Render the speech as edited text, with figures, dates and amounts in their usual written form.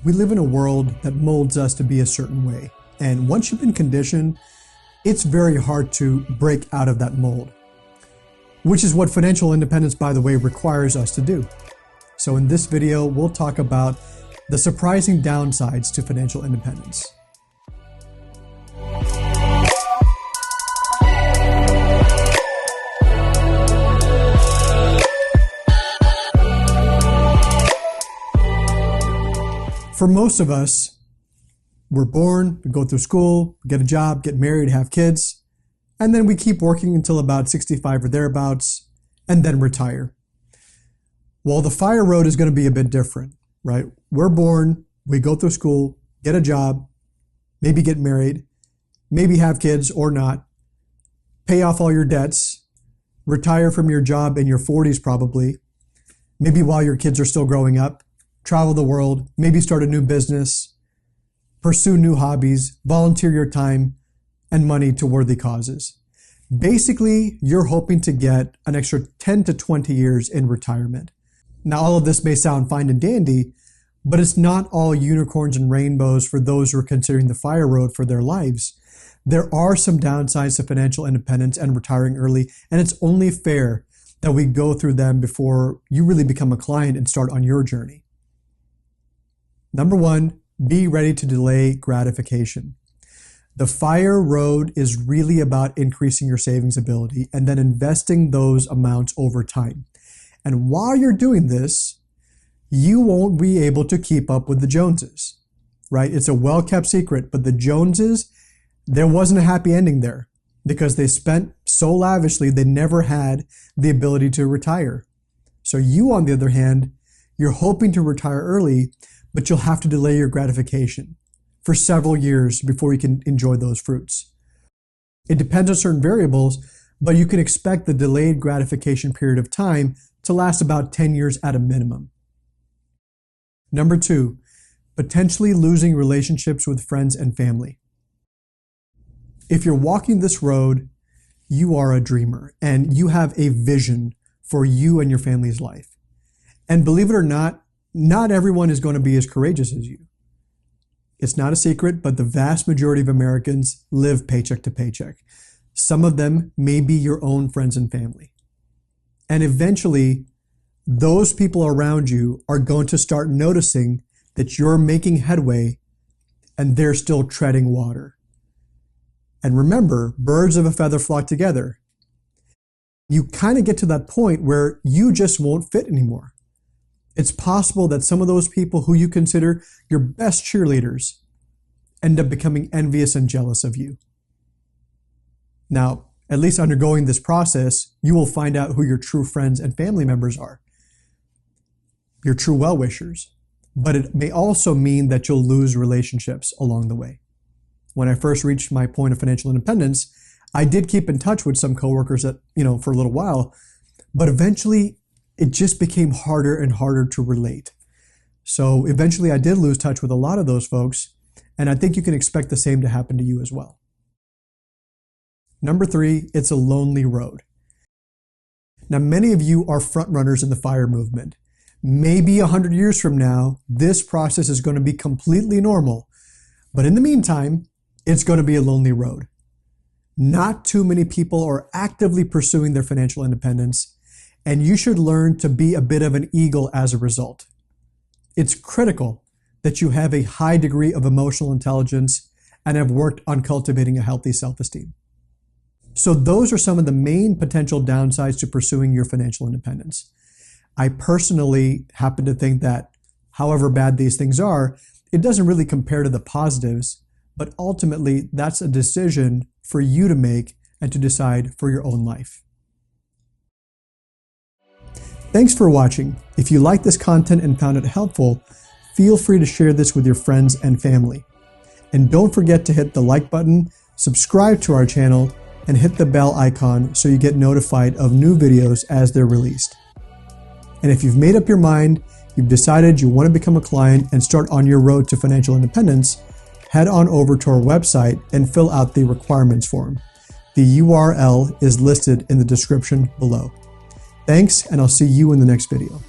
We live in a world that molds us to be a certain way. And once you've been conditioned, it's very hard to break out of that mold, which is what financial independence, by the way, requires us to do. So in this video, we'll talk about the surprising downsides to financial independence. For most of us, we're born, we go through school, get a job, get married, have kids, and then we keep working until about 65 or thereabouts, and then retire. Well, the FIRE road is going to be a bit different, right? We're born, we go through school, get a job, maybe get married, maybe have kids or not, pay off all your debts, retire from your job in your 40s probably, maybe while your kids are still growing up, travel the world, maybe start a new business, pursue new hobbies, volunteer your time and money to worthy causes. Basically, you're hoping to get an extra 10 to 20 years in retirement. Now, all of this may sound fine and dandy, but it's not all unicorns and rainbows for those who are considering the FIRE road for their lives. There are some downsides to financial independence and retiring early, and it's only fair that we go through them before you really become a client and start on your journey. Number one, be ready to delay gratification. The FIRE road is really about increasing your savings ability and then investing those amounts over time. And while you're doing this, you won't be able to keep up with the Joneses, right? It's a well-kept secret, but the Joneses, there wasn't a happy ending there because they spent so lavishly, they never had the ability to retire. So you, on the other hand, you're hoping to retire early, but you'll have to delay your gratification for several years before you can enjoy those fruits. It depends on certain variables, but you can expect the delayed gratification period of time to last about 10 years at a minimum. Number two, potentially losing relationships with friends and family. If you're walking this road, you are a dreamer and you have a vision for you and your family's life. And believe it or not everyone is going to be as courageous as you. It's not a secret, but the vast majority of Americans live paycheck to paycheck. Some of them may be your own friends and family. And eventually, those people around you are going to start noticing that you're making headway and they're still treading water. And remember, birds of a feather flock together. You kind of get to that point where you just won't fit anymore. It's possible that some of those people who you consider your best cheerleaders end up becoming envious and jealous of you. Now, at least undergoing this process, you will find out who your true friends and family members are, your true well-wishers. But it may also mean that you'll lose relationships along the way. When I first reached my point of financial independence, I did keep in touch with some coworkers for a little while, but eventually it just became harder and harder to relate. So eventually I did lose touch with a lot of those folks, and I think you can expect the same to happen to you as well. Number three, it's a lonely road. Now, many of you are front runners in the FIRE movement. Maybe 100 years from now, this process is going to be completely normal. But in the meantime, it's going to be a lonely road. Not too many people are actively pursuing their financial independence, and you should learn to be a bit of an eagle as a result. It's critical that you have a high degree of emotional intelligence and have worked on cultivating a healthy self-esteem. So those are some of the main potential downsides to pursuing your financial independence. I personally happen to think that however bad these things are, it doesn't really compare to the positives, but ultimately that's a decision for you to make and to decide for your own life. Thanks for watching. If you like this content and found it helpful, feel free to share this with your friends and family. And don't forget to hit the like button, subscribe to our channel, and hit the bell icon so you get notified of new videos as they're released. And if you've made up your mind, you've decided you want to become a client and start on your road to financial independence, head on over to our website and fill out the requirements form. The URL is listed in the description below. Thanks, and I'll see you in the next video.